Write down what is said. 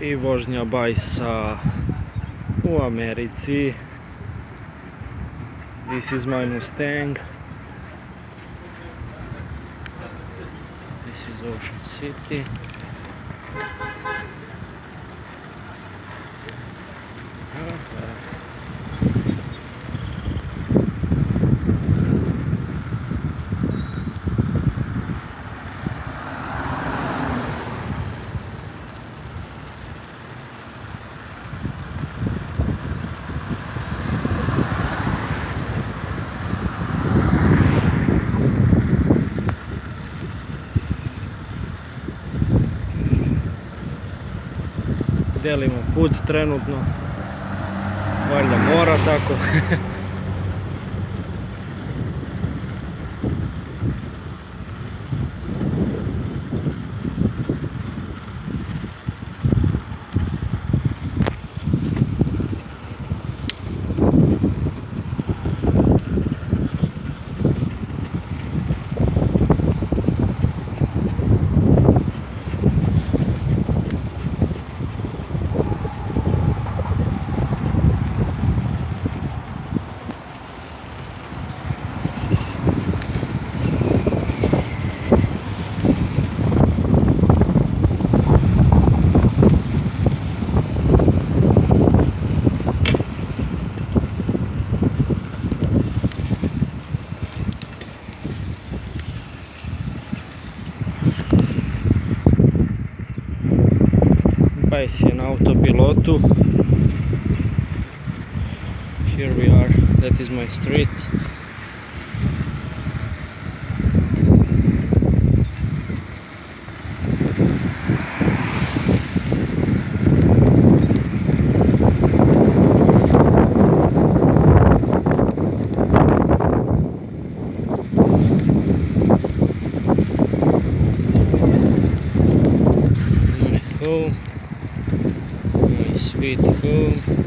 i vožnja bajsa u Americi. This is my Mustang. This is Ocean City. Delimo put trenutno, valjda mora tako. Bajs je na autopilotu. Here we are, that is my street. My home, my sweet home.